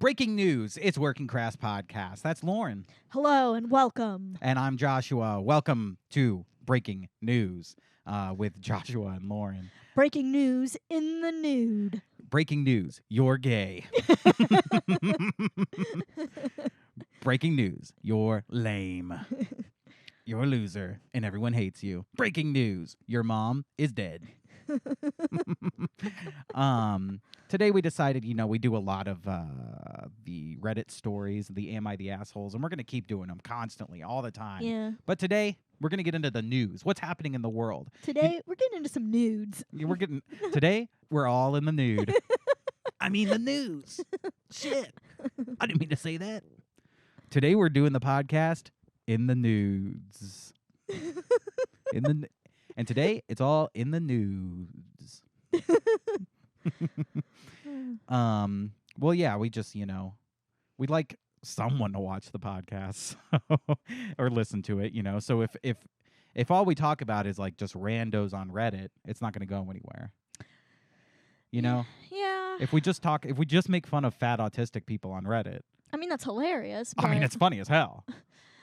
Breaking news. It's Working Crass Podcast. That's Lauren. Hello and welcome. And I'm Joshua. Welcome to Breaking News with Joshua and Lauren. Breaking news in the nude. Breaking news. You're gay. Breaking news. You're lame. You're a loser and everyone hates you. Breaking news. Your mom is dead. Today we decided, we do a lot of the Reddit stories, the Am I the Assholes, and we're going to keep doing them constantly, all the time. Yeah. But today we're going to get into the news. What's happening in the world? Today we're getting into some nudes. Today we're all in the nude. I mean the news. Shit. I didn't mean to say that. Today we're doing the podcast in the nudes. And today, it's all in the news. Well, yeah, we just, we'd like someone to watch the podcast or listen to it, So if all we talk about is like just randos on Reddit, it's not going to go anywhere. Yeah. If we just make fun of fat autistic people on Reddit. I mean, that's hilarious. I mean, it's funny as hell.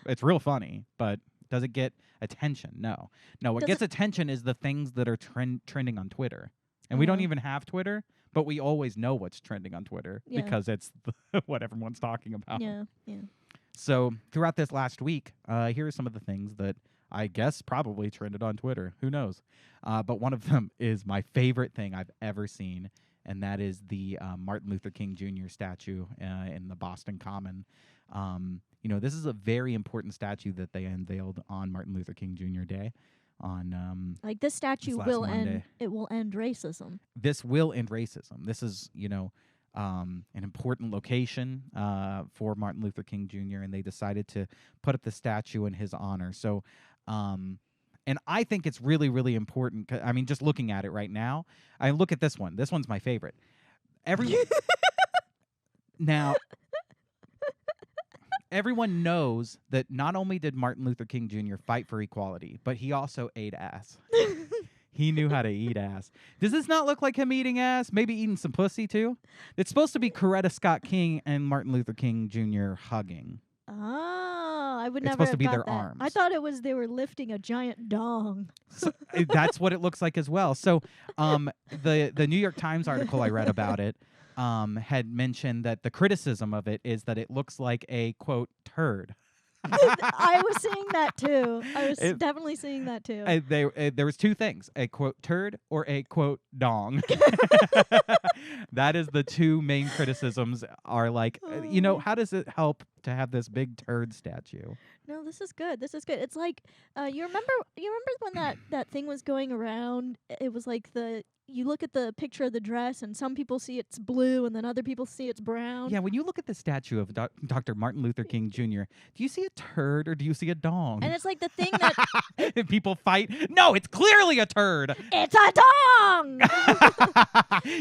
It's real funny, but does it get attention? No. What gets attention is the things that are trending on Twitter. And we don't even have Twitter, but we always know what's trending on Twitter because it's what everyone's talking about. Yeah. So throughout this last week, here are some of the things that I guess probably trended on Twitter. Who knows? But one of them is my favorite thing I've ever seen, and that is the Martin Luther King Jr. statue in the Boston Common. This is a very important statue that they unveiled on Martin Luther King Jr. Day. Like this statue will end. It will end racism. This will end racism. This is, an important location for Martin Luther King Jr. and they decided to put up the statue in his honor. So, and I think it's really, really important. I mean, just looking at it right now, I look at this one. This one's my favorite. Everyone knows that not only did Martin Luther King Jr. fight for equality, but he also ate ass. He knew how to eat ass. Does this not look like him eating ass? Maybe eating some pussy, too? It's supposed to be Coretta Scott King and Martin Luther King Jr. hugging. Oh, I would never have It's supposed to be their that. arms. I thought it was they were lifting a giant dong. So, that's what it looks like as well. So the New York Times article I read about it had mentioned that the criticism of it is that it looks like a, quote, turd. I was seeing that, too. Definitely seeing that, too. There was two things, a, quote, turd or a, quote, dong. That is the two main criticisms are like, how does it help to have this big turd statue? No, this is good. It's like, you remember when that thing was going around? It was like you look at the picture of the dress and some people see it's blue and then other people see it's brown. Yeah, when you look at the statue of Dr. Martin Luther King Jr., do you see a turd or do you see a dong? And it's like the thing that... If people fight, no, it's clearly a turd. It's a dong!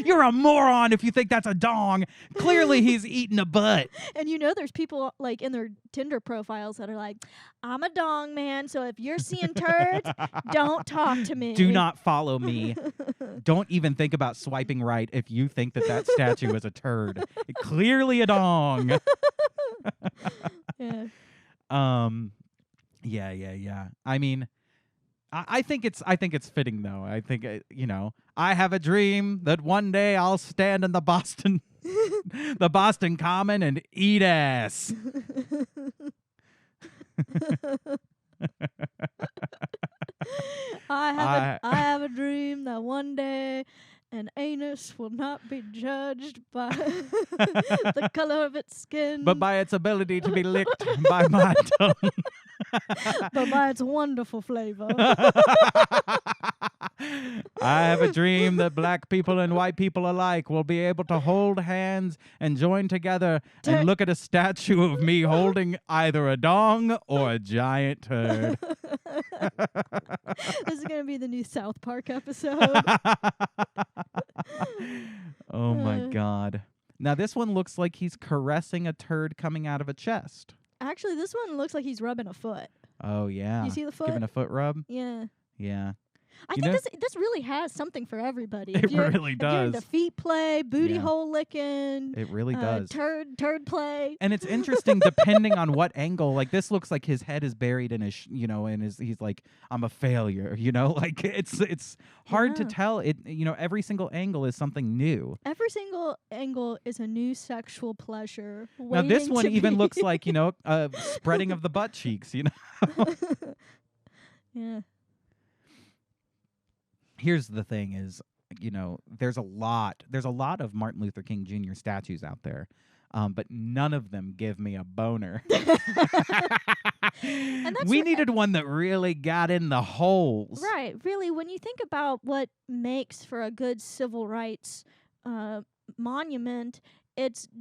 You're a moron if you think that's a dong. Clearly he's eating a butt. And there's people like in their Tinder profiles that are like, I'm a dong man, so if you're seeing turds, don't talk to me. Do not follow me. Don't even think about swiping right if you think that statue is a turd. Clearly a dong. Yeah. Yeah. I mean, I think it's fitting though. I think I have a dream that one day I'll stand in the Boston Common and eat ass. I have a dream that one day an anus will not be judged by the color of its skin, but by its ability to be licked by my tongue. But by its wonderful flavor. I have a dream that black people and white people alike will be able to hold hands and join together and look at a statue of me holding either a dong or a giant turd. This is going to be the new South Park episode. Oh my God. Now this one looks like he's caressing a turd coming out of a chest. Actually, this one looks like he's rubbing a foot. Oh, yeah. You see the foot? Giving a foot rub? Yeah. Yeah. I You think know? this really has something for everybody. It really If you're into does. feet play, booty Yeah. hole licking, It really does. turd play. And it's interesting depending on what angle. Like this looks like his head is buried in his, he's like, I'm a failure. Like it's hard to Yeah. tell. It every single angle is something new. Every single angle is a new sexual pleasure. Now this waiting one to even be- looks like a spreading of the butt cheeks. Yeah. Here's the thing: is there's a lot of Martin Luther King Jr. statues out there. But none of them give me a boner. And that's We needed one that really got in the holes. Right. Really, when you think about what makes for a good civil rights monument,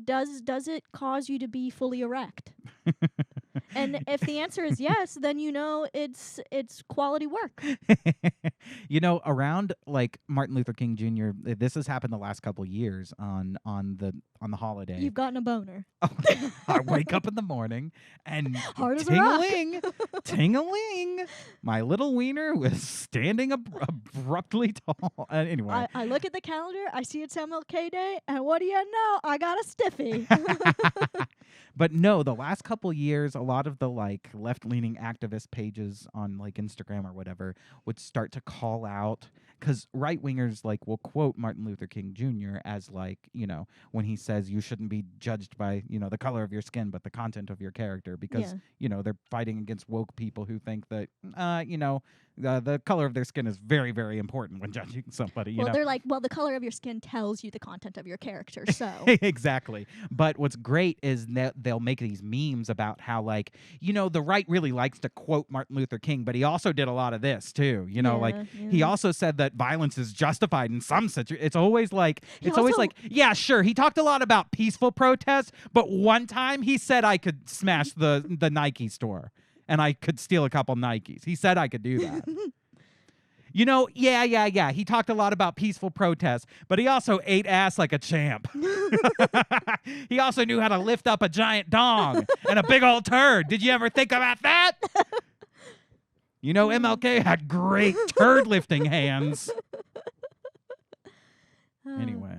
does it cause you to be fully erect? And if the answer is yes, then it's quality work. Around like Martin Luther King Jr., this has happened the last couple years on the holiday. You've gotten a boner. I wake up in the morning and Hard as a rock. ting-a-ling, my little wiener was standing abruptly tall. Anyway. I look at the calendar, I see it's MLK Day, and what do you know? I got a stiffy. But no, the last couple years, a lot of the like left-leaning activist pages on like Instagram or whatever would start to call out, because right-wingers like will quote Martin Luther King Jr. as like, when he says you shouldn't be judged by, the color of your skin, but the content of your character, because, they're fighting against woke people who think that, the color of their skin is very, very important when judging somebody. Well, they're like, well, the color of your skin tells you the content of your character, so. Exactly. But what's great is that they'll make these memes about how, like, the right really likes to quote Martin Luther King, but he also did a lot of this too. He also said that violence is justified in some situations. It's always like, yeah, sure. He talked a lot about peaceful protests, but one time he said I could smash the Nike store and I could steal a couple Nikes. He said I could do that. Yeah. He talked a lot about peaceful protests, but he also ate ass like a champ. He also knew how to lift up a giant dong and a big old turd. Did you ever think about that? MLK had great turd lifting hands. Anyway.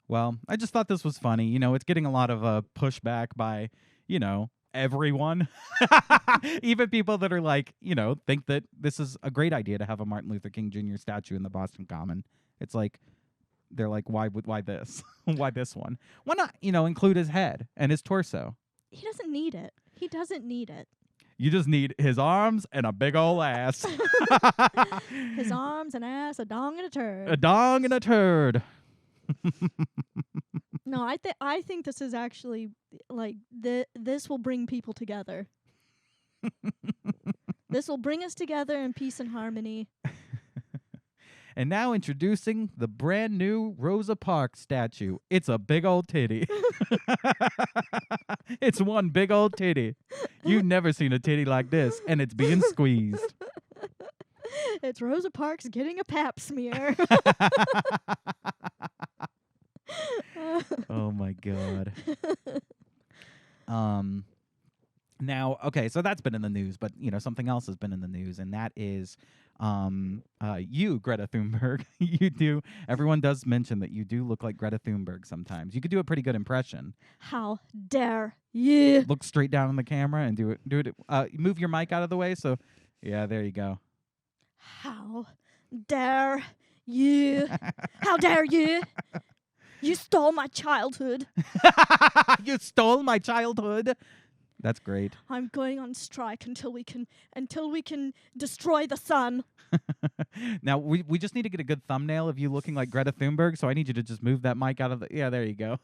Well, I just thought this was funny. It's getting a lot of pushback by, everyone. Even people that are like, think that this is a great idea to have a Martin Luther King Jr. statue in the Boston Common. It's like, they're like, why this? Why this one? Why not, include his head and his torso? He doesn't need it. He doesn't need it. You just need his arms and a big old ass. His arms, an ass, a dong, and a turd. A dong and a turd. No, I think this is actually like this will bring people together. This will bring us together in peace and harmony. And now introducing the brand new Rosa Parks statue. It's a big old titty. It's one big old titty. You've never seen a titty like this, and it's being squeezed. It's Rosa Parks getting a pap smear. Oh my God. Now, okay, so that's been in the news, but something else has been in the news, and that is you, Greta Thunberg. You do. Everyone does mention that you do look like Greta Thunberg sometimes. You could do a pretty good impression. How dare you? Look straight down in the camera and do it. Move your mic out of the way. So, yeah, there you go. How dare you? How dare you? You stole my childhood. You stole my childhood. That's great. I'm going on strike until we can destroy the sun. Now we just need to get a good thumbnail of you looking like Greta Thunberg. So I need you to just move that mic out of the. Yeah, there you go.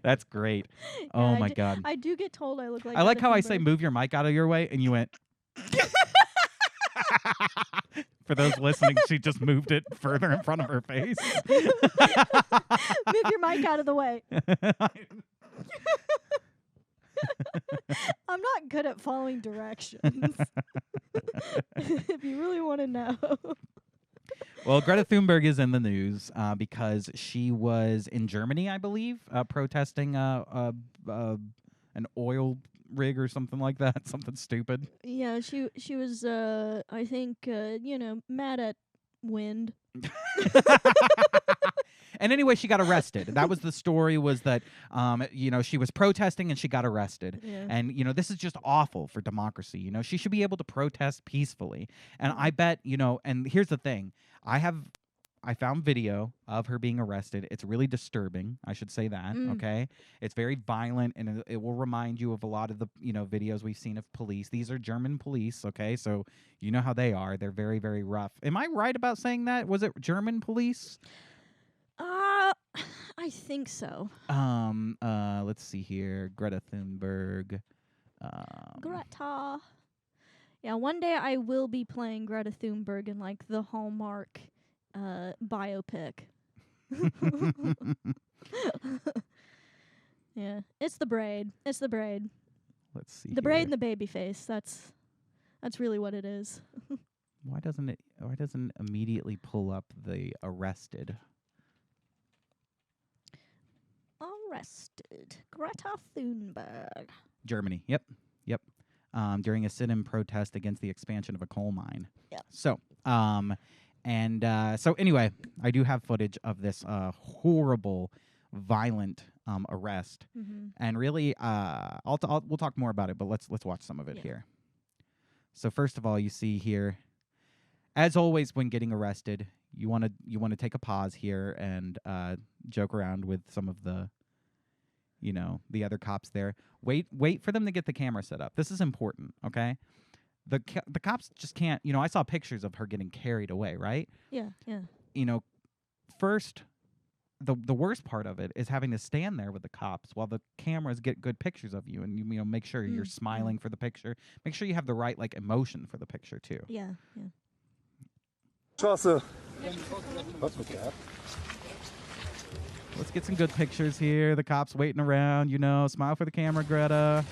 That's great. Yeah, Oh my God. I do get told I look like. I like Greta how I Thunberg. say move your mic out of your way, and you went. For those listening, she just moved it further in front of her face. Move your mic out of the way. I'm not good at following directions. If you really want to know. Well, Greta Thunberg is in the news because she was in Germany, I believe, protesting an oil rig or something like that, something stupid. Yeah, she was I think mad at wind. And anyway, she got arrested. That was the story, was that, she was protesting and she got arrested. Yeah. And, this is just awful for democracy. She should be able to protest peacefully. And I bet, and here's the thing. I found video of her being arrested. It's really disturbing. I should say that, okay? It's very violent, and it will remind you of a lot of the, videos we've seen of police. These are German police, okay? So you know how they are. They're very, very rough. Am I right about saying that? Was it German police? I think so. Let's see here. Greta Thunberg. Greta. Yeah, one day I will be playing Greta Thunberg in like the Hallmark biopic. Yeah, it's the braid. It's the braid. Let's see. The braid and the baby face. That's really what it is. Why doesn't it immediately pull up the arrested? Arrested. Greta Thunberg. Germany. Yep. During a sit-in protest against the expansion of a coal mine. Yeah. So, so anyway, I do have footage of this horrible, violent arrest, and really, we'll talk more about it. But let's watch some of it here. So first of all, you see here, as always, when getting arrested, you want to take a pause here and joke around with some of the, the other cops there. Wait for them to get the camera set up. This is important, okay? The cops just can't, I saw pictures of her getting carried away, right? Yeah. First, the worst part of it is having to stand there with the cops while the cameras get good pictures of you, and you make sure you're smiling for the picture. Make sure you have the right emotion for the picture too. Yeah. Let's get some good pictures here. The cops waiting around, smile for the camera, Greta.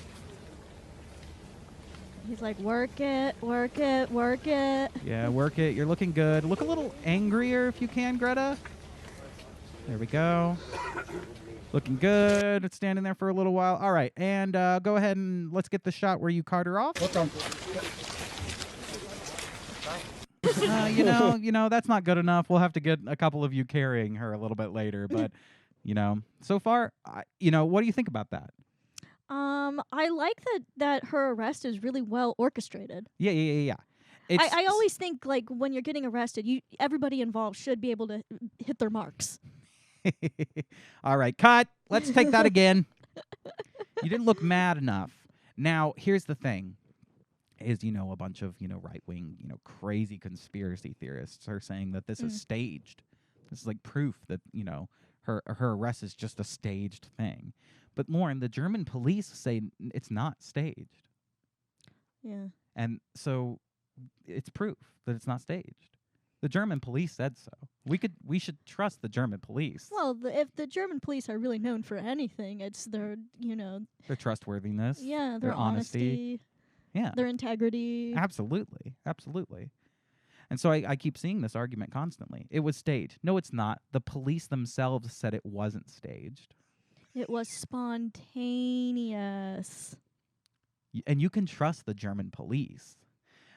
He's like, work it. Yeah, work it. You're looking good. Look a little angrier if you can, Greta. There we go. Looking good. It's standing there for a little while. All right, and go ahead and let's get the shot where you cart her off. That's not good enough. We'll have to get a couple of you carrying her a little bit later. But, so far, what do you think about that? I like that her arrest is really well orchestrated. Yeah. I always think, like, when you're getting arrested, everybody involved should be able to hit their marks. All right, cut. Let's take that again. You didn't look mad enough. Now, here's the thing. Is, a bunch of, right-wing, crazy conspiracy theorists are saying that this is staged. This is like proof that, her arrest is just a staged thing. But Lauren, the German police say it's not staged. Yeah. And so it's proof that it's not staged. The German police said so. We should trust the German police. Well, if the German police are really known for anything, it's their, their trustworthiness. Yeah, their honesty. Yeah. Their integrity. Absolutely. And so I keep seeing this argument constantly. It was staged. No, it's not. The police themselves said it wasn't staged. It was spontaneous. And you can trust the German police.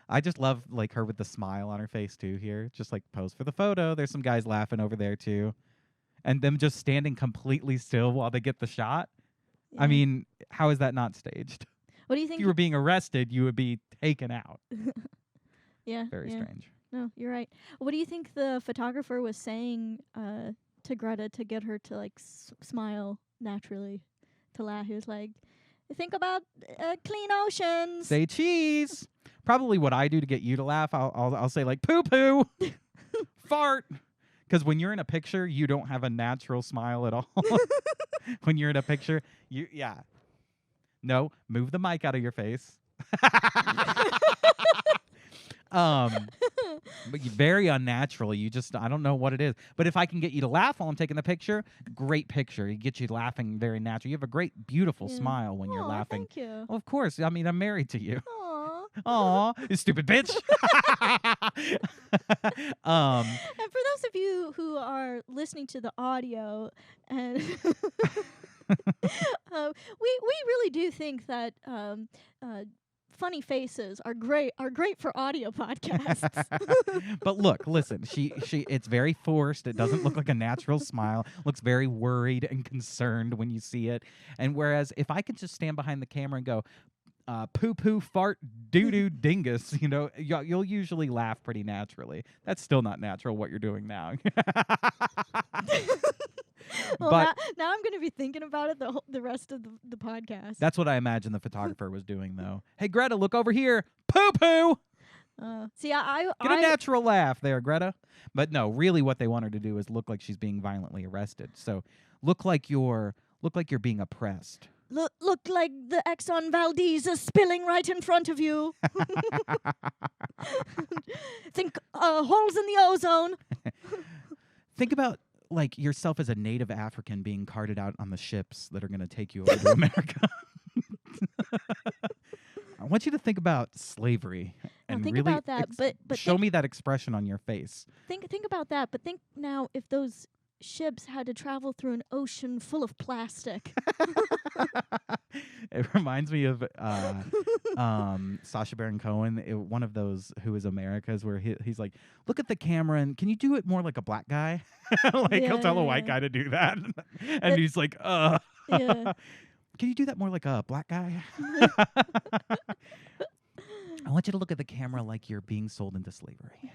I just love her with the smile on her face too here. Just pose for the photo. There's some guys laughing over there too. And them just standing completely still while they get the shot. Yeah. I mean, how is that not staged? What do you think? If you were being arrested, you would be taken out. Yeah. Very strange. No, you're right. What do you think the photographer was saying to Greta to get her to smile naturally, to laugh? He was like, think about clean oceans. Say cheese. Probably what I do to get you to laugh. I'll say poo poo, fart. Because when you're in a picture, you don't have a natural smile at all. When you're in a picture, No, move the mic out of your face. But you're very unnatural. I don't know what it is. But if I can get you to laugh while I'm taking the picture, great picture. It gets you laughing very natural. You have a great, beautiful smile when you're laughing. Thank you. Well, of course. I mean, I'm married to you. Aw, you stupid bitch. And for those of you who are listening to the audio, and We really do think that funny faces are great for audio podcasts. But look, listen, she it's very forced. It doesn't look like a natural smile. Looks very worried and concerned when you see it. And whereas if I could just stand behind the camera and go, poo poo fart doo doo dingus, you'll usually laugh pretty naturally. That's still not natural what you're doing now. Well, But now I'm going to be thinking about it the rest of the podcast. that's what I imagine the photographer was doing, though. Hey, Greta, look over here. Poo poo. See, I Get a natural laugh there, Greta. But no, really, what they want her to do is look like she's being violently arrested. So look like you're being oppressed. look like the Exxon Valdez is spilling right in front of you. Think holes in the ozone. Think about like yourself as a native African being carted out on the ships that are going to take you over to America. I want you to think about slavery and think really about that, but show me that expression on your face. Think about that, but think now if those ships had to travel through an ocean full of plastic. It reminds me of Sacha Baron Cohen, one of those Who Is America's, where he's like, look at the camera and can you do it more like a black guy? He'll tell a white guy to do that. And he's like, Yeah. Can you do that more like a black guy? I want you to look at the camera like you're being sold into slavery.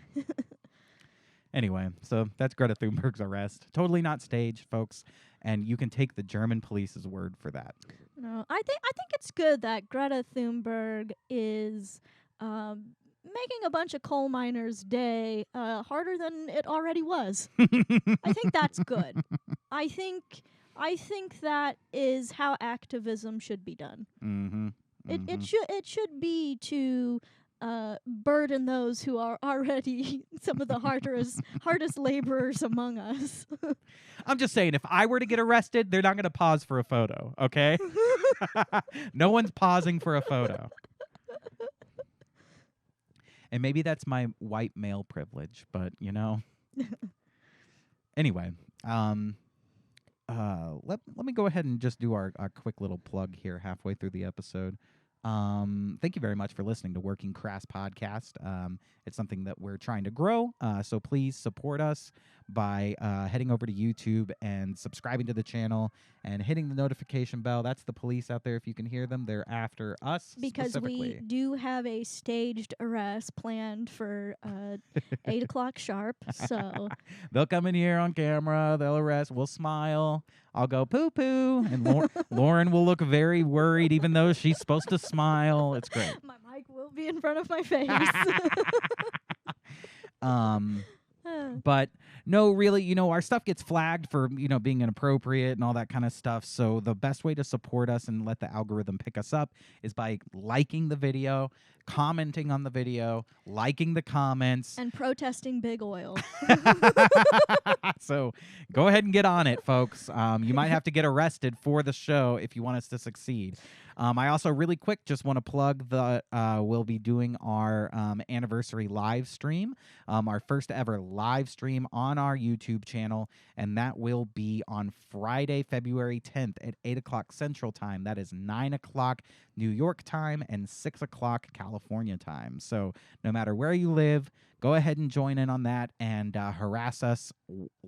Anyway, so that's Greta Thunberg's arrest. Totally not staged, folks. And you can take the German police's word for that. No, I think it's good that Greta Thunberg is making a bunch of coal miners' day harder than it already was. I think that's good. I think that is how activism should be done. Mm-hmm. It should be to burden those who are already some of the hardest laborers among us. I'm just saying, if I were to get arrested, they're not going to pause for a photo, okay? No one's pausing for a photo. And maybe that's my white male privilege, but, Anyway, let me go ahead and just do our quick little plug here halfway through the episode. Thank you very much for listening to Working Crass Podcast. It's something that we're trying to grow, so please support us by heading over to YouTube and subscribing to the channel and hitting the notification bell. That's the police out there. If you can hear them, they're after us because we do have a staged arrest planned for 8 o'clock sharp. So they'll come in here on camera. They'll arrest. We'll smile. I'll go poo poo, and Lauren will look very worried, even though she's supposed to smile. It's great. My mic will be in front of my face. But no, really, our stuff gets flagged for, being inappropriate and all that kind of stuff. So the best way to support us and let the algorithm pick us up is by liking the video, commenting on the video, liking the comments, and protesting big oil. So go ahead and get on it, folks. You might have to get arrested for the show if you want us to succeed. I also really quick just want to plug we'll be doing our anniversary live stream, our first ever live stream on our YouTube channel, and that will be on Friday, February 10th at 8 o'clock Central Time. That is 9 o'clock New York time and 6 o'clock California time. So no matter where you live, go ahead and join in on that and harass us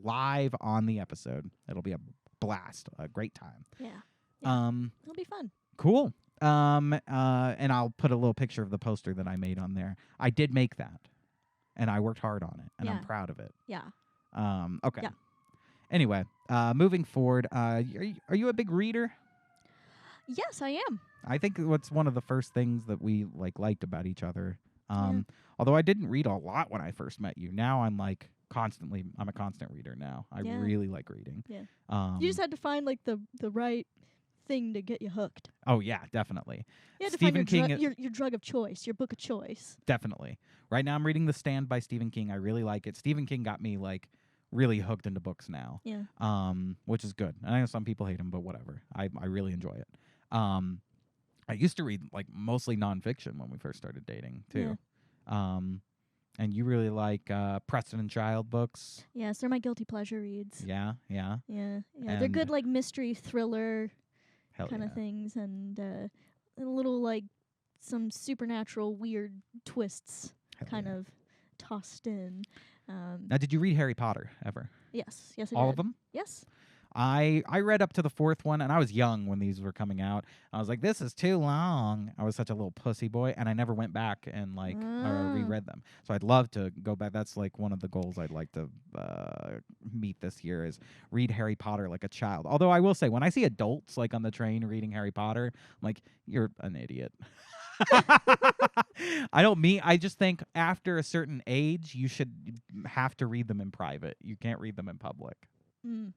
live on the episode. It'll be a blast, a great time. Yeah. It'll be fun. Cool. And I'll put a little picture of the poster that I made on there. I did make that, and I worked hard on it, and I'm proud of it. Yeah. Okay. Yeah. Anyway, moving forward, are you a big reader? Yes, I am. I think what's one of the first things that we liked about each other. Although I didn't read a lot when I first met you. Now I'm a constant reader now. I really like reading. Yeah. You just had to find the right thing to get you hooked. Oh yeah, definitely. You had to Stephen find King, your drug of choice, your book of choice. Definitely. Right now I'm reading The Stand by Stephen King. I really like it. Stephen King got me really hooked into books now. Yeah. Which is good. I know some people hate him, but whatever. I really enjoy it. I used to read mostly nonfiction when we first started dating too. Yeah. And you really like Preston and Child books. Yes, they're my guilty pleasure reads. Yeah. They're good mystery thriller Hell kind yeah. of things, and a little like some supernatural weird twists Hell kind yeah. of tossed in. Now, did you read Harry Potter ever? Yes, I All did. of them? Yes. I read up to the 4th one, and I was young when these were coming out. I was like, this is too long. I was such a little pussy boy, and I never went back and reread them. So I'd love to go back. That's like one of the goals I'd like to meet this year is read Harry Potter like a child. Although I will say, when I see adults like on the train reading Harry Potter, I'm like, you're an idiot. I just think after a certain age, you should have to read them in private. You can't read them in public.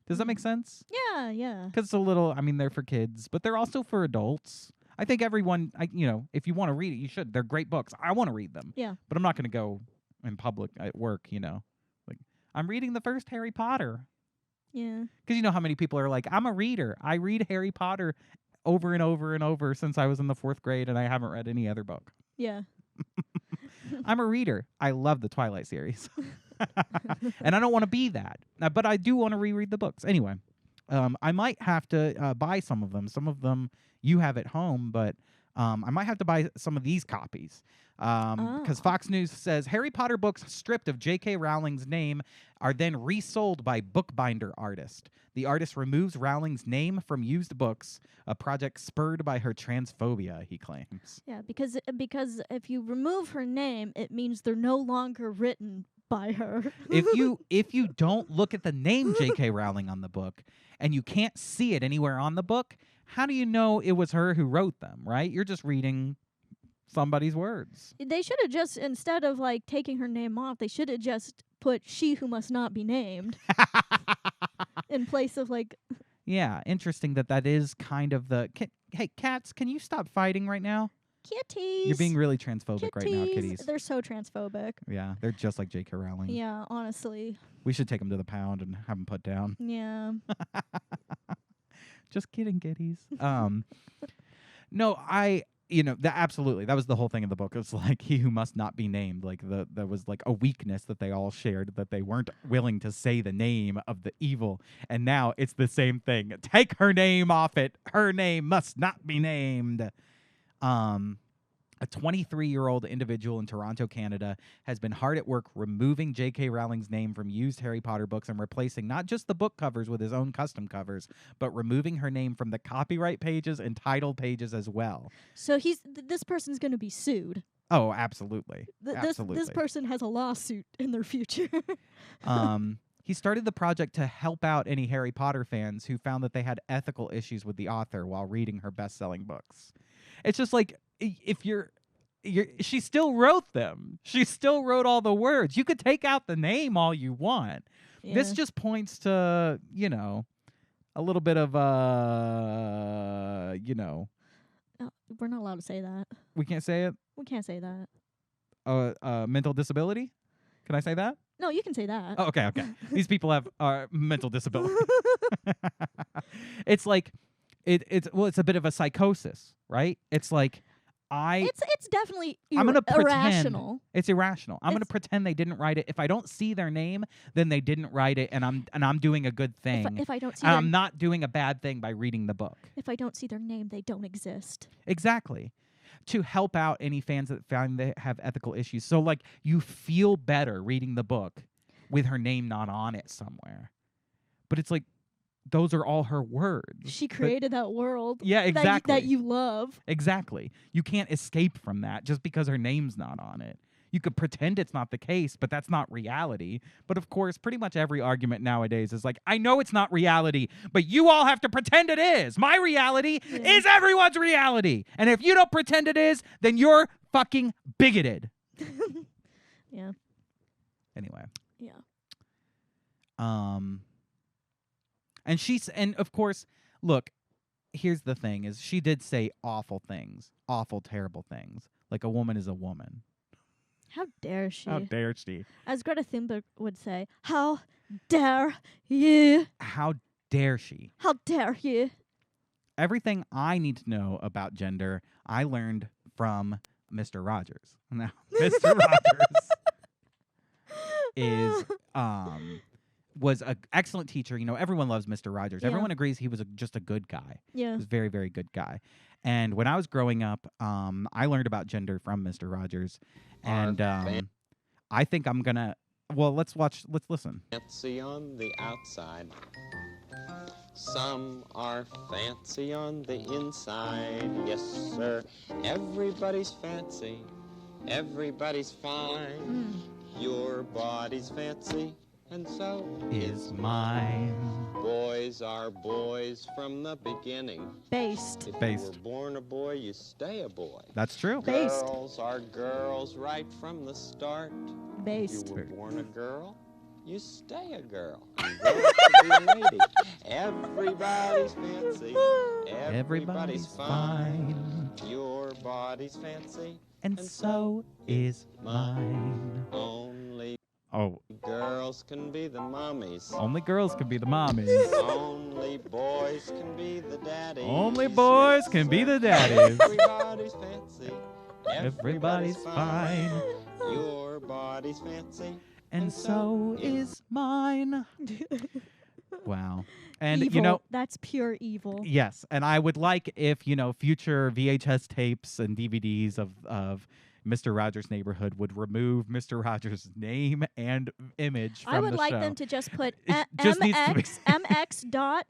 Does that make sense? Yeah, yeah. Because it's a little, I mean, they're for kids, but they're also for adults. I think everyone, if you want to read it, you should. They're great books. I want to read them. Yeah. But I'm not going to go in public at work, Like, I'm reading the first Harry Potter. Yeah. Because you know how many people are like, I'm a reader. I read Harry Potter over and over and over since I was in the 4th grade, and I haven't read any other book. Yeah. I'm a reader. I love the Twilight series. And I don't want to be that. But I do want to reread the books. Anyway, I might have to buy some of them. Some of them you have at home, but I might have to buy some of these copies. Because Fox News says Harry Potter books stripped of JK Rowling's name are then resold by bookbinder artist. The artist removes Rowling's name from used books, a project spurred by her transphobia, he claims. Yeah, because if you remove her name, it means they're no longer written by her. if you don't look at the name J.K. Rowling on the book and you can't see it anywhere on the book, how do you know it was her who wrote them, right? You're just reading somebody's words. They should have just, instead of like taking her name off, they should have just put "she who must not be named" in place of like. Yeah, interesting that is kind of the. Hey, cats, can you stop fighting right now? Kitties. You're being really transphobic right now, kitties. They're so transphobic. Yeah, they're just like J.K. Rowling. Yeah, honestly. We should take them to the pound and have them put down. Yeah. Just kidding, kitties. No, absolutely. That was the whole thing of the book. It's like he who must not be named. Like there was like a weakness that they all shared, that they weren't willing to say the name of the evil. And now it's the same thing. Take her name off it. Her name must not be named. A 23-year-old individual in Toronto, Canada, has been hard at work removing J.K. Rowling's name from used Harry Potter books and replacing not just the book covers with his own custom covers, but removing her name from the copyright pages and title pages as well. So this person's going to be sued. Oh, absolutely. Absolutely. This person has a lawsuit in their future. He started the project to help out any Harry Potter fans who found that they had ethical issues with the author while reading her best-selling books. It's just like, if she still wrote them. She still wrote all the words. You could take out the name all you want. Yeah. This just points to, a little bit of, we're not allowed to say that. We can't say it? We can't say that. Mental disability? Can I say that? No, you can say that. Oh, okay. These people have mental disability. It's like, it's a bit of a psychosis, right? It's like, it's definitely I'm gonna irrational. It's irrational. I'm gonna pretend they didn't write it. If I don't see their name, then they didn't write it, and I'm doing a good thing. If I don't see, I'm not doing a bad thing by reading the book. If I don't see their name, they don't exist. Exactly. To help out any fans that find they have ethical issues, so like you feel better reading the book with her name not on it somewhere, but it's like, those are all her words. She created that world. Yeah, exactly. That you love. Exactly. You can't escape from that just because her name's not on it. You could pretend it's not the case, but that's not reality. But of course, pretty much every argument nowadays is like, I know it's not reality, but you all have to pretend it is. My reality is everyone's reality. And if you don't pretend it is, then you're fucking bigoted. Yeah. Anyway. Yeah. And of course, look, here's the thing, is she did say awful things, awful, terrible things. Like, a woman is a woman. How dare she? How dare she? As Greta Thunberg would say, how dare you? How dare she? How dare you? Everything I need to know about gender, I learned from Mr. Rogers. Now, Mr. Rogers is was an excellent teacher. Everyone loves Mr. Rogers. Yeah. Everyone agrees he was just a good guy. Yeah. He was a very, very good guy. And when I was growing up, I learned about gender from Mr. Rogers. And I think I'm going to... Well, let's listen. Fancy on the outside. Some are fancy on the inside. Yes, sir. Everybody's fancy. Everybody's fine. Your body's fancy, and so Is mine. Boys are boys from the beginning. Based. If Based. you were born a boy, you stay a boy. That's true. Based. Girls are girls right from the start. Based. You were born a girl, you stay a girl. You grow up to be a lady. Everybody's fancy. Everybody's fine. Your body's fancy. And so is mine. Only Oh, girls can be the mommies. only girls can be the mommies. Only boys can be the daddies. Only boys can be the daddies. Everybody's fancy. Everybody's fine. Your body's fancy. And so is mine. Wow. And evil. That's pure evil. yes, and I would like if, future VHS tapes and DVDs of Mr. Rogers' Neighborhood would remove Mr. Rogers' name and image from I would the like show. them to just put It just needs to be- MX dot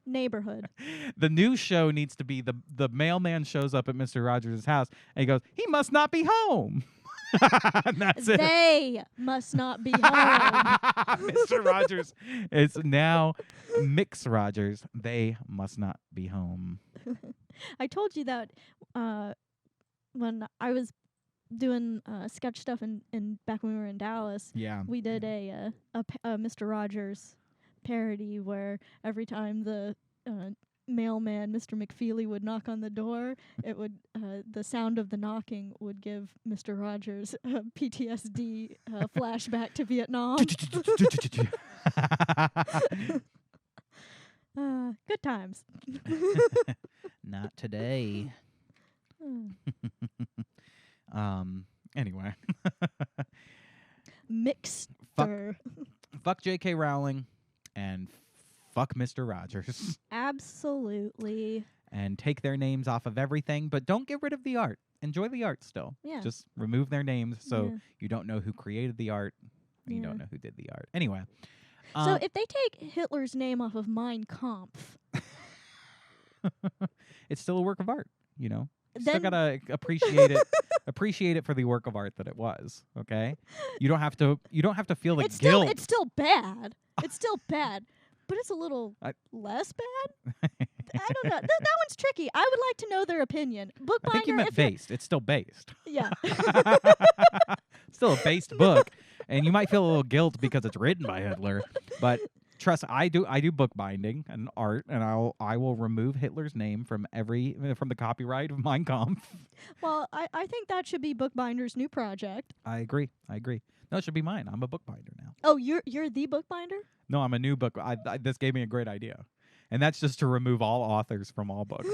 neighborhood. The new show needs to be the mailman shows up at Mr. Rogers' house and he goes, he must not be home. And that's it. They must not be home. Mr. Rogers is now Mix Rogers. They must not be home. I told you that when I was doing sketch stuff in back when we were in Dallas, Yeah. we did a Mr. Rogers parody where every time the mailman, Mr. McFeely, would knock on the door, it would the sound of the knocking would give Mr. Rogers a PTSD flashback to Vietnam. Good times. Not today. Anyway. Mixter. Fuck JK Rowling and fuck Mr. Rogers. Absolutely. And take their names off of everything, but don't get rid of the art. Enjoy the art still. Yeah. Just remove their names so Yeah. you don't know who created the art. And you Yeah. don't know who did the art. Anyway. So if they take Hitler's name off of Mein Kampf, it's still a work of art, Still then gotta appreciate it. Appreciate it for the work of art that it was. Okay, you don't have to feel like it's guilt. still bad. It's still bad, but it's a little less bad. I don't know. That one's tricky. I would like to know their opinion. Bookbinder. I think you meant if you're- based. It's still based. Yeah. Still a based book, and you might feel a little guilt because it's written by Hitler. But trust, I do bookbinding and art, and I will remove Hitler's name from the copyright of Mein Kampf. Well, I think that should be Bookbinder's new project. I agree. No, it should be mine. I'm a bookbinder now. Oh, you're the bookbinder? No, I'm a new book. This gave me a great idea. And that's just to remove all authors from all books.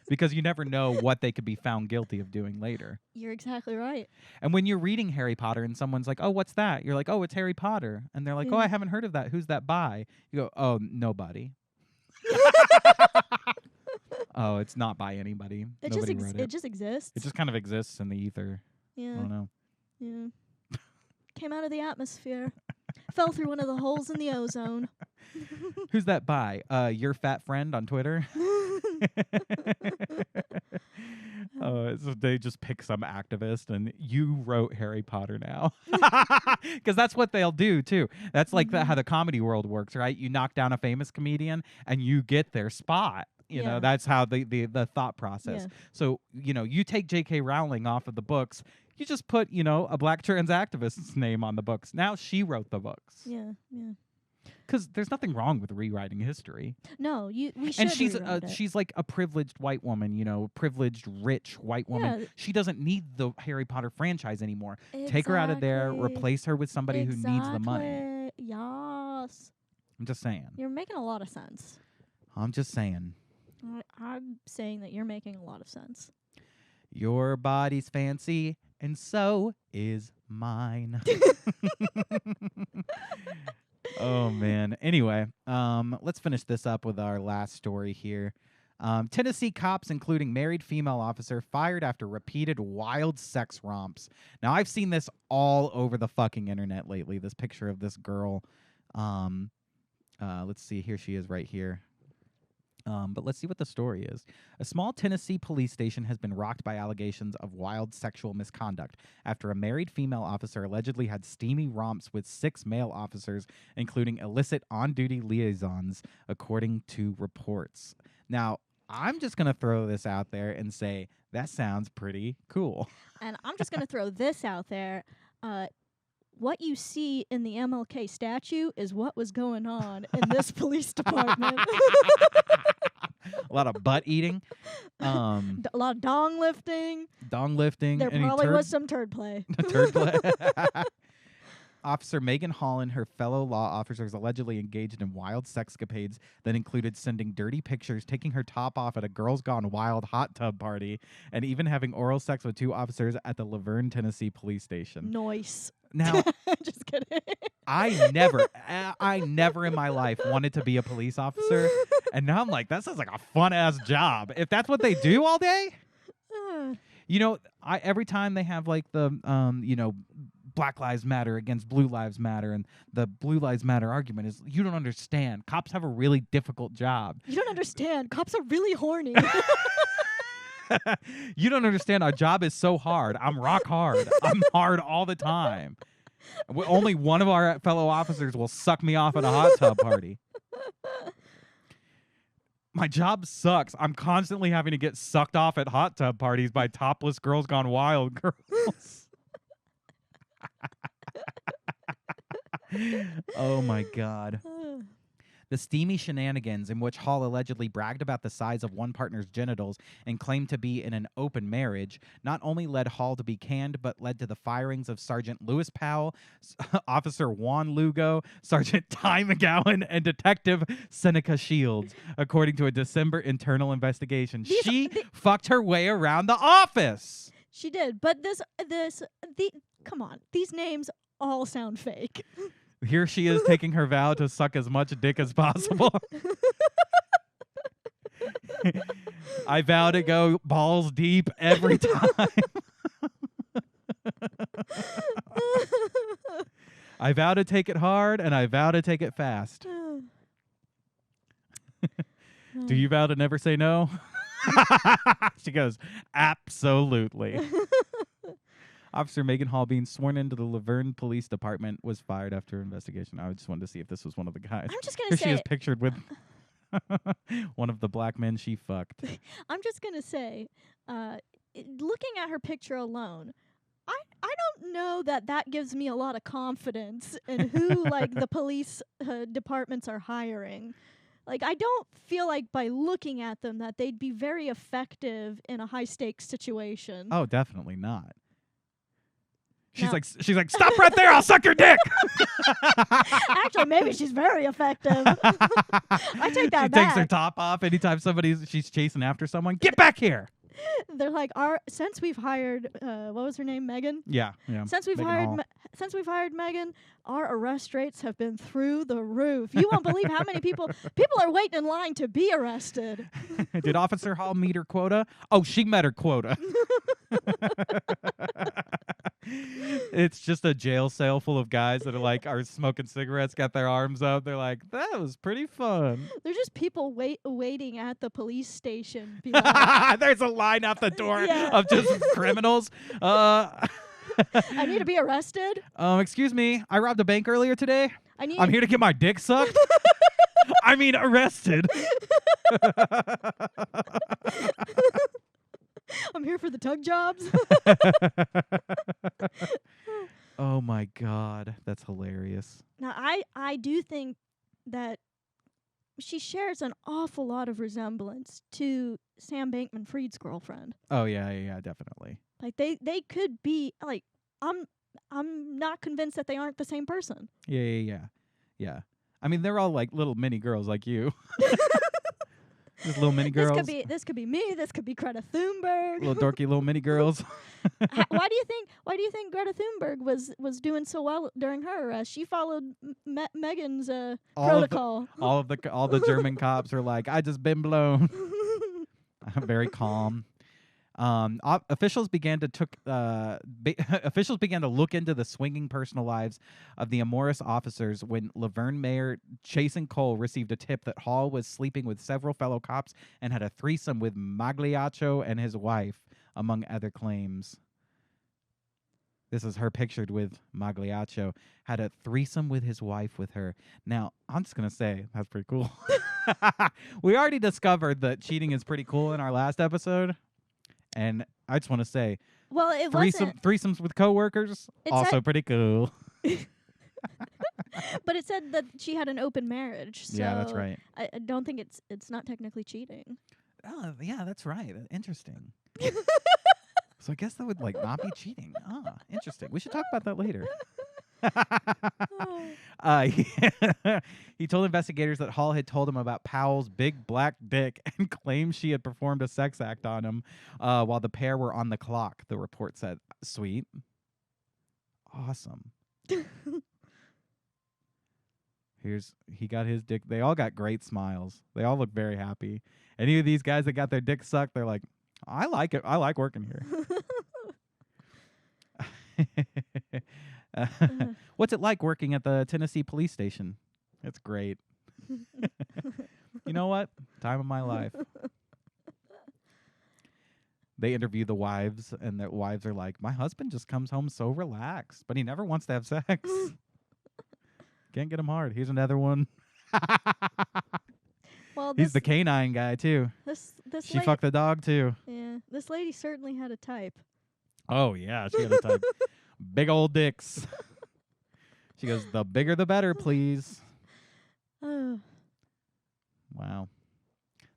Because you never know what they could be found guilty of doing later. You're exactly right. And when you're reading Harry Potter and someone's like, oh, what's that? You're like, oh, it's Harry Potter. And they're like, oh, Yeah. I haven't heard of that. Who's that by? You go, oh, nobody. Oh, it's not by anybody. Nobody wrote it. It just exists. It just kind of exists in the ether. Yeah. I don't know. Yeah. Came out of the atmosphere. Fell through one of the holes in the ozone. Who's that by? Your fat friend on Twitter? So they just pick some activist and you wrote Harry Potter now. Because that's what they'll do too. That's like how the comedy world works, right? You knock down a famous comedian and you get their spot. You know, that's how the thought process. Yeah. So, you take JK Rowling off of the books, you just put, a black trans activist's name on the books. Now she wrote the books. Yeah, yeah. Because there's nothing wrong with rewriting history. No, we should. And rewrite it. she's like a privileged white woman, privileged, rich white woman. Yeah. She doesn't need the Harry Potter franchise anymore. Take her out of there, Exactly. replace her with somebody who needs the money. Exactly. Yes. I'm just saying. You're making a lot of sense. I'm just saying. I'm saying that you're making a lot of sense. Your body's fancy, and so is mine. Oh man. Anyway, let's finish this up with our last story here. Tennessee cops, including married female officer, fired after repeated wild sex romps. Now, I've seen this all over the fucking internet lately. This picture of this girl. Let's see. Here she is right here. But let's see what the story is. A small Tennessee police station has been rocked by allegations of wild sexual misconduct after a married female officer allegedly had steamy romps with 6 male officers, including illicit on-duty liaisons, according to reports. Now, I'm just going to throw this out there and say that sounds pretty cool. And I'm just going to throw this out there. What you see in the MLK statue is what was going on in this police department. A lot of butt eating. A lot of dong lifting. Dong lifting. There probably was some turd play. Turd play. Officer Megan Hall and her fellow law officers allegedly engaged in wild sexcapades that included sending dirty pictures, taking her top off at a Girls Gone Wild hot tub party, and even having oral sex with 2 officers at the Laverne, Tennessee police station. Nice. Now, just kidding. I never in my life wanted to be a police officer, and now I'm like, that sounds like a fun-ass job. If that's what they do all day, you know, every time they have like the, Black Lives Matter against Blue Lives Matter, and the Blue Lives Matter argument is, you don't understand. Cops have a really difficult job. You don't understand. Cops are really horny. You don't understand. Our job is so hard. I'm rock hard. I'm hard all the time. Only one of our fellow officers will suck me off at a hot tub party. My job sucks. I'm constantly having to get sucked off at hot tub parties by topless Girls Gone Wild girls. Oh my God. The steamy shenanigans in which Hall allegedly bragged about the size of one partner's genitals and claimed to be in an open marriage not only led Hall to be canned, but led to the firings of Sergeant Lewis Powell, Officer Juan Lugo, Sergeant Ty McGowan, and Detective Seneca Shields, according to a December internal investigation. She fucked her way around the office. She did, but come on, these names all sound fake. Here she is taking her vow to suck as much dick as possible. I vow to go balls deep every time. I vow to take it hard, and I vow to take it fast. Do you vow to never say no? She goes, absolutely. Officer Megan Hall, being sworn into the Laverne Police Department, was fired after investigation. I just wanted to see if this was one of the guys. I'm just going to say... Here she is pictured with one of the black men she fucked. I'm just going to say, looking at her picture alone, I don't know that gives me a lot of confidence in who, like, the police departments are hiring. Like, I don't feel like by looking at them that they'd be very effective in a high-stakes situation. Oh, definitely not. She's like, stop right there! I'll suck your dick. Actually, maybe she's very effective. I take that back. She takes her top off anytime she's chasing after someone. Get back here! They're like, since we've hired, what was her name, Megan? Yeah. Since we've hired Megan, our arrest rates have been through the roof. You won't believe how many people are waiting in line to be arrested. Did Officer Hall meet her quota? Oh, she met her quota. It's just a jail cell full of guys that are smoking cigarettes, got their arms up. They're like, that was pretty fun. They're just people waiting at the police station. There's a line out the door of just criminals. I need to be arrested. Excuse me, I robbed a bank earlier today. I'm here to get my dick sucked. I mean, arrested. I'm here for the tug jobs. Oh my God, that's hilarious. Now, I do think that she shares an awful lot of resemblance to Sam Bankman-Fried's girlfriend. Oh yeah, definitely. Like they could be like, I'm not convinced that they aren't the same person. Yeah. I mean, they're all like little mini girls like you. Just little mini girls. This could be me. This could be Greta Thunberg. Little dorky little mini girls. Why do you think Greta Thunberg was doing so well during her arrest? She followed Megan's protocol. All the German cops are like, I just been blown. Very calm. Officials began to look into the swinging personal lives of the amorous officers when Laverne Mayor Jason Cole received a tip that Hall was sleeping with several fellow cops and had a threesome with Magliaccio and his wife, among other claims. This is her pictured with Magliaccio. Had a threesome with his wife with her. Now, I'm just going to say, that's pretty cool. We already discovered that cheating is pretty cool in our last episode. And I just want to say, well, it wasn't. Threesomes with coworkers, also pretty cool. But it said that she had an open marriage. So yeah, that's right. I don't think it's not technically cheating. Oh, yeah, that's right. Interesting. So I guess that would not be cheating. Interesting. We should talk about that later. He told investigators that Hall had told him about Powell's big black dick and claimed she had performed a sex act on him while the pair were on the clock, the report said. Sweet. Awesome. He got his dick. They all got great smiles. They all look very happy. Any of these guys that got their dick sucked, they're like, I like it. I like working here. What's it like working at the Tennessee police station? It's great. You know what? Time of my life. They interview the wives, and the wives are like, my husband just comes home so relaxed, but he never wants to have sex. Can't get him hard. Here's another one. Well, he's the canine guy, too. She fucked the dog, too. Yeah, this lady certainly had a type. Oh, yeah, she had a type. Big old dicks. She goes, the bigger the better, please. Wow.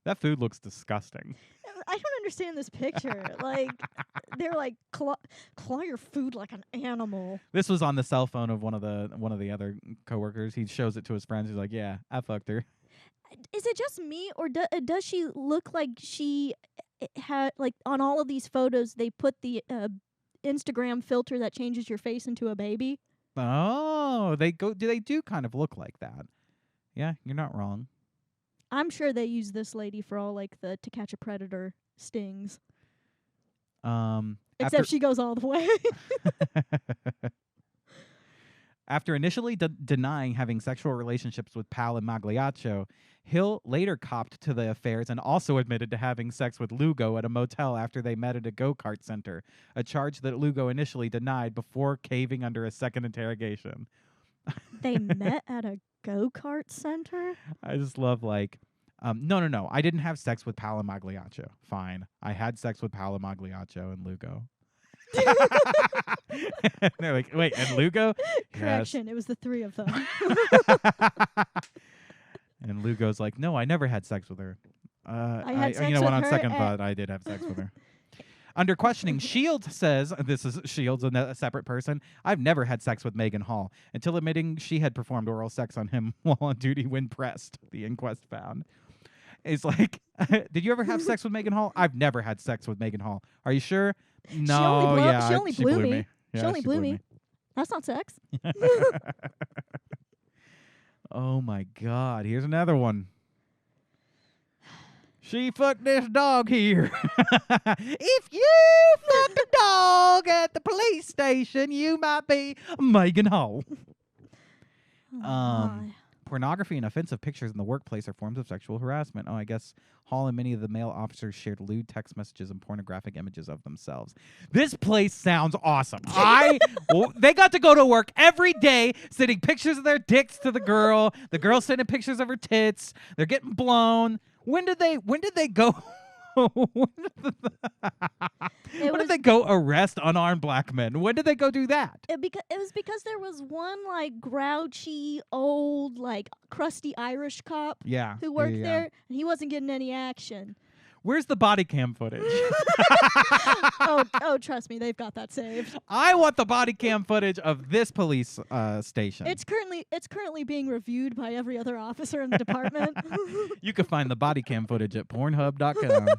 That food looks disgusting. I don't understand this picture. They're like, claw your food like an animal. This was on the cell phone of one of the other coworkers. He shows it to his friends. He's like, yeah, I fucked her. Is it just me, or does she look like she had, on all of these photos, they put the Instagram filter that changes your face into a baby? Oh, they do kind of look like that. Yeah, you're not wrong. I'm sure they use this lady for all the To Catch a Predator stings. Except she goes all the way. After initially denying having sexual relationships with Powell and Magliaccio, Hill later copped to the affairs and also admitted to having sex with Lugo at a motel after they met at a go-kart center, a charge that Lugo initially denied before caving under a second interrogation. They met at a go-kart center? I just love no. I didn't have sex with Powell and Magliaccio. Fine. I had sex with Powell and Magliaccio and Lugo. And they're like, wait, and Lugo? Correction, yes. It was the three of them. And Lugo's like, no, I never had sex with her. I had sex with on her second thought, I did have sex with her. Under questioning, Shields says, this is Shields, a separate person, I've never had sex with Megan Hall, until admitting she had performed oral sex on him while on duty when pressed, the inquest found. It's like, did you ever have sex with Megan Hall? I've never had sex with Megan Hall. Are you sure? No, she only blew me. Yeah, she only blew me. That's not sex. Oh, my God. Here's another one. She fucked this dog here. If you fucked a dog at the police station, you might be Megan Hall. Pornography and offensive pictures in the workplace are forms of sexual harassment. Oh, I guess Hall and many of the male officers shared lewd text messages and pornographic images of themselves. This place sounds awesome. They got to go to work every day sending pictures of their dicks to the girl. The girl sending pictures of her tits. They're getting blown. When did they go? When did they go arrest unarmed black men? When did they go do that? It was because there was one grouchy old crusty Irish cop who worked there, and he wasn't getting any action. Where's the body cam footage? Oh, trust me, they've got that saved. I want the body cam footage of this police station. It's currently being reviewed by every other officer in the department. You can find the body cam footage at Pornhub.com.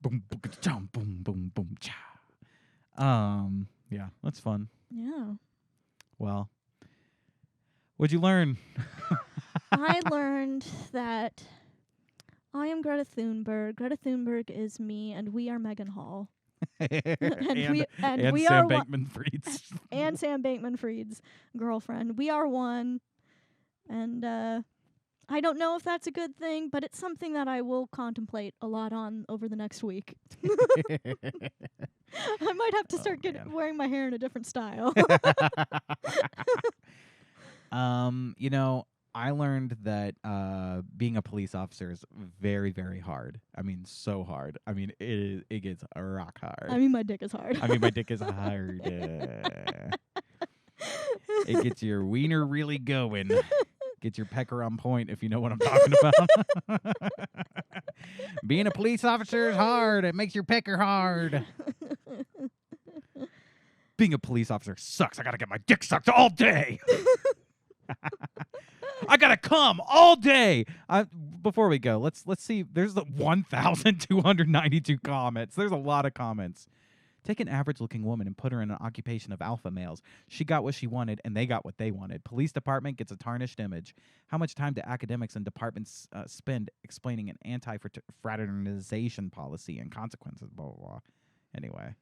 Boom, boom, boom, boom, boom, boom, cha. Yeah, that's fun. Yeah. Well, what'd you learn? I learned that I am Greta Thunberg. Greta Thunberg is me, and we are Megan Hall. and we Sam are Bankman-Fried's. And Sam Bankman-Fried's girlfriend. We are one, and I don't know if that's a good thing, but it's something that I will contemplate a lot on over the next week. I might have to start wearing my hair in a different style. You know, I learned that being a police officer is very, very hard. I mean, so hard. I mean, it gets rock hard. I mean, my dick is hard. I mean, my dick is hard. It gets your wiener really going. Gets your pecker on point, if you know what I'm talking about. Being a police officer is hard. It makes your pecker hard. Being a police officer sucks. I gotta get my dick sucked all day. I gotta come all day. Before we go, let's see. There's 1,292 comments. There's a lot of comments. Take an average-looking woman and put her in an occupation of alpha males. She got what she wanted, and they got what they wanted. Police department gets a tarnished image. How much time do academics and departments spend explaining an anti-fraternization policy and consequences? Blah, blah, blah. Anyway.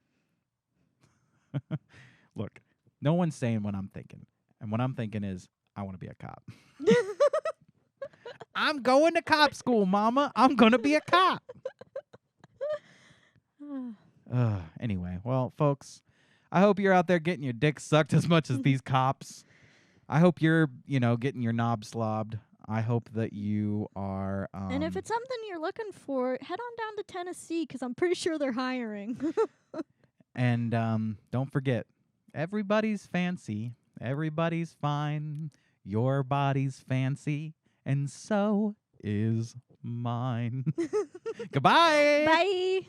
Look, no one's saying what I'm thinking. And what I'm thinking is, I want to be a cop. I'm going to cop school, mama. I'm going to be a cop. Anyway, well, folks, I hope you're out there getting your dick sucked as much as these cops. I hope you're, getting your knob slobbed. I hope that you are... and if it's something you're looking for, head on down to Tennessee, because I'm pretty sure they're hiring. And don't forget, everybody's fancy. Everybody's fine. Your body's fancy. And so is mine. Goodbye. Bye.